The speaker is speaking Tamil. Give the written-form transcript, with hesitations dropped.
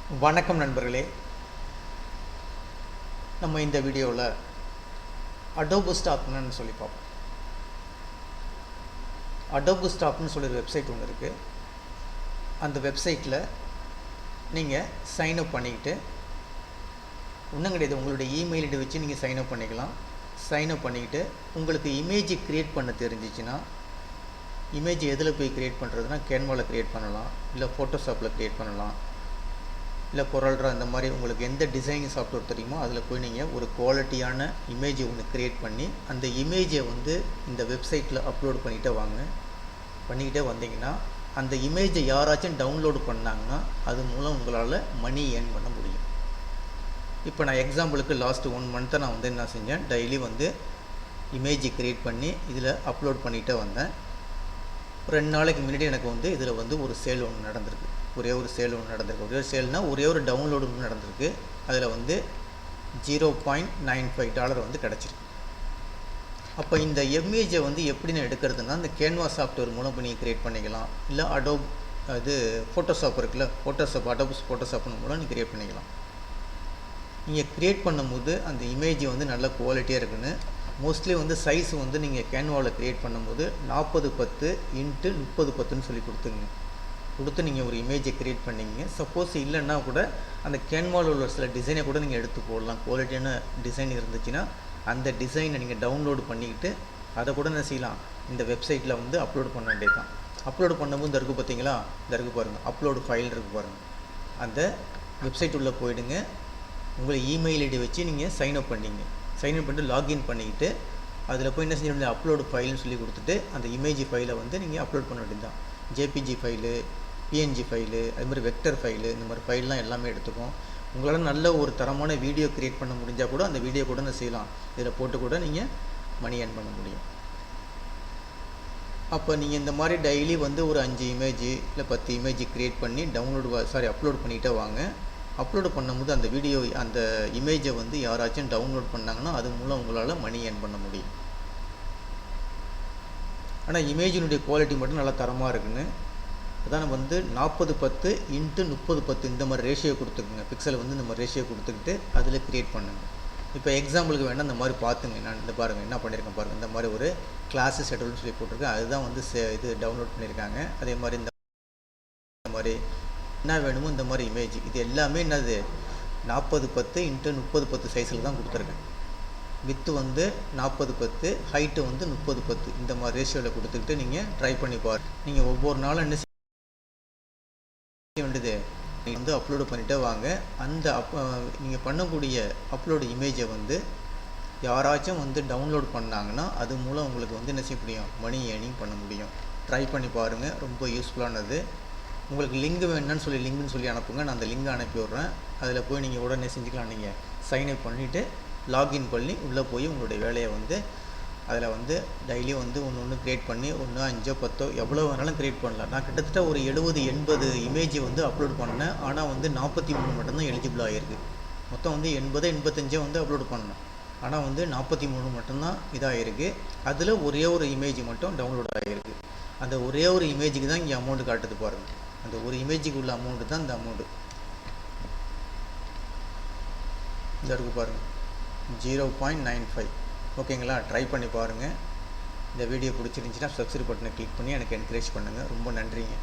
வணக்கம் நண்பர்களே. நம்ம இந்த வீடியோவில் அடோபு ஸ்டாக்னு சொல்லி பார்ப்போம். அடோபு ஸ்டாக்னு சொல்லி ஒரு வெப்சைட் ஒன்று இருக்குது. அந்த வெப்சைட்டில் நீங்கள் சைன்அப் பண்ணிக்கிட்டு ஒன்றும் கிடையாது, உங்களுடைய இமெயில் ஐடி வச்சு நீங்கள் சைன்அப் பண்ணிக்கலாம். சைன்அப் பண்ணிக்கிட்டு உங்களுக்கு இமேஜ் க்ரியேட் பண்ண தெரிஞ்சிச்சுன்னா, இமேஜ் எதில் போய் க்ரியேட் பண்ணுறதுனா கேன்வாவில் க்ரியேட் பண்ணலாம், இல்லை ஃபோட்டோஷாப்பில் க்ரியேட் பண்ணலாம், இல்லை பொருள்ரா இந்த மாதிரி உங்களுக்கு எந்த டிசைனிங் சாஃப்ட்வேர் தெரியுமோ அதில் போய் நீங்கள் ஒரு குவாலிட்டியான இமேஜை ஒன்று க்ரியேட் பண்ணி அந்த இமேஜை இந்த வெப்சைட்டில் அப்லோட் பண்ணிக்கிட்டே வந்தீங்கன்னா அந்த இமேஜை யாராச்சும் டவுன்லோடு பண்ணாங்கன்னா அது மூலம் உங்களால் மணி ஏர்ன் பண்ண முடியும். இப்போ நான் எக்ஸாம்பிளுக்கு லாஸ்ட் 1 மந்த்தை நான் என்ன செஞ்சேன், டெய்லி இமேஜை க்ரியேட் பண்ணி இதில் அப்லோட் பண்ணிகிட்டே வந்தேன். 2 நாளைக்கு முன்னாடி எனக்கு இதில் ஒரு சேல் ஒன்று நடந்திருக்கு. ஒரே ஒரு சேல் ஒன்று நடந்திருக்கு. ஒரே சேல்னால் ஒரே ஒரு டவுன்லோடு ஒன்று நடந்திருக்கு. அதில் $0.95 கிடச்சிருக்கு. அப்போ இந்த இமேஜை எப்படி நான் எடுக்கிறதுனா, இந்த கேன்வா சாஃப்ட்வேர் மூலம் நீங்கள் க்ரியேட் பண்ணிக்கலாம், இல்லை அடோப் ஃபோட்டோஷாப் இருக்குல்ல, அடோப் ஃபோட்டோஷாப்னு மூலம் நீங்கள் க்ரியேட் பண்ணிக்கலாம். நீங்கள் க்ரியேட் பண்ணும்போது அந்த இமேஜ் நல்ல குவாலிட்டியாக இருக்குன்னு, மோஸ்ட்லி சைஸ் நீங்கள் கேன்வாவில் க்ரியேட் பண்ணும்போது 40x30x சொல்லி கொடுத்து நீங்கள் ஒரு இமேஜை க்ரியேட் பண்ணிங்க. சப்போஸ் இல்லைன்னா கூட அந்த கேன்வாவில் உள்ள சில டிசைனை கூட நீங்கள் எடுத்து போடலாம். குவாலிட்டியான டிசைன் இருந்துச்சுன்னா அந்த டிசைனை நீங்கள் டவுன்லோடு பண்ணிக்கிட்டு அதை கூட என்ன செய்யலாம், இந்த வெப்சைட்டில் அப்லோட் பண்ண வேண்டியது தான். அப்லோடு பண்ணும்போது இந்த இருக்குது பார்த்தீங்களா, இந்த இருக்குது பாருங்கள், அப்லோடு ஃபைல் இருக்குது பாருங்கள். அந்த வெப்சைட் உள்ளே போயிடுங்க. உங்களை இமெயில் ஐடி வச்சு நீங்கள் சைன்அப் பண்ணிட்டு லாகின் பண்ணிக்கிட்டு அதில் போய் என்ன செஞ்ச அப்லோடு ஃபைல்னு சொல்லி கொடுத்துட்டு அந்த இமேஜ் ஃபைலை நீங்கள் அப்லோட் பண்ண வேண்டியது தான். ஜேபிஜி ஃபைலு, பிஎன்ஜி ஃபைலு, அது மாதிரி வெக்டர் ஃபைலு, இந்த மாதிரி ஃபைல்லாம் எல்லாமே எடுத்துக்கும். உங்களால் நல்ல ஒரு தரமான வீடியோ க்ரியேட் பண்ண முடிஞ்சால் கூட அந்த வீடியோ கூட என்ன செய்யலாம், இதில் போட்டு கூட நீங்கள் மணி ஏர்ன் பண்ண முடியும். அப்போ நீங்கள் இந்த மாதிரி டெய்லி ஒரு 5 இமேஜ் இல்லை 10 இமேஜ் க்ரியேட் பண்ணி அப்லோட் பண்ணிகிட்டே வாங்க. அப்லோடு பண்ணும்போது அந்த வீடியோ அந்த இமேஜை யாராச்சும் டவுன்லோட் பண்ணாங்கன்னா அது மூலம் உங்களால் மணி ஏர்ன் பண்ண முடியும். ஆனால் இமேஜினுடைய குவாலிட்டி மட்டும் நல்லா தரமாக இருக்குன்னு அதான் 40x30x30 இந்த மாதிரி ரேஷியோ கொடுத்துக்குங்க. பிக்சல் இந்த மாதிரி ரேஷியோ கொடுத்துக்கிட்டு அதில் க்ரியேட் பண்ணுங்கள். இப்போ எக்ஸாம்பிளுக்கு வேணால் இந்த மாதிரி பார்த்துங்க. நான் இந்த பாருங்கள் என்ன பண்ணியிருக்கேன் பாருங்கள். இந்த மாதிரி ஒரு கிளாஸு ஷெட்யூல்னு சொல்லி போட்டிருக்கேன். அதுதான் இது டவுன்லோட் பண்ணியிருக்காங்க. அதே மாதிரி இந்த மாதிரி என்ன வேணுமோ இந்த மாதிரி இமேஜ் இது எல்லாமே என்னது 40x30x30 சைஸில் தான் கொடுத்துருக்கேன். வித்து 40x, ஹைட்டு 30x இந்த மாதிரி ரேஷியோவில் கொடுத்துக்கிட்டு நீங்கள் ட்ரை பண்ணி பாருங்கள். நீங்கள் ஒவ்வொரு நாளும் என்ன வேண்டியது அப்லோடு பண்ணிட்டே வாங்க. அந்த நீங்கள் பண்ணக்கூடிய அப்லோடு இமேஜை யாராச்சும் டவுன்லோட் பண்ணாங்கன்னா அது மூலம் உங்களுக்கு என்ன செய்ய முடியும், மணி ஏர்னிங் பண்ண முடியும். ட்ரை பண்ணி பாருங்கள், ரொம்ப யூஸ்ஃபுல்லானது. உங்களுக்கு லிங்க் வேணும்னு சொல்லி அனுப்புங்க. நான் அந்த லிங்கை அனுப்பி விட்றேன். அதில் போய் நீங்கள் உடனே செஞ்சுக்கலாம். நீங்கள் சைன்அப் பண்ணிவிட்டு லாகின் பண்ணி உள்ளே போய் உங்களுடைய வேலையை அதில் டெய்லி ஒன்று க்ரியேட் பண்ணி 1, 5, 10 எவ்வளோ வேணாலும் க்ரியேட் பண்ணலாம். நான் கிட்டத்தட்ட ஒரு 70-80 இமேஜ் அப்லோட் பண்ணேன். ஆனால் 43 மட்டும்தான் எலிஜிபிள் ஆகிருக்கு. மொத்தம் 80-85 அப்லோட் பண்ணேன். ஆனால் 43 மட்டும்தான் இதாகிருக்கு. அதில் ஒரே ஒரு இமேஜ் மட்டும் டவுன்லோட் ஆகிருக்கு. அந்த ஒரே ஒரு இமேஜுக்கு தான் இங்கே அமௌண்ட் காட்டுது பாருங்கள். அந்த ஒரு இமேஜுக்கு உள்ள அமௌண்ட்டு தான் இந்த அமௌண்ட்டு. இந்த இருக்குது பாருங்கள், 0.95. ஓகேங்களா, ட்ரை பண்ணி பாருங்கள். இந்த வீடியோ பிடிச்சிருந்துச்சின்னா சப்ஸ்கிரைப் பட்டனை கிளிக் பண்ணி எனக்கு என்கரேஜ் பண்ணுங்கள். ரொம்ப நன்றிங்க.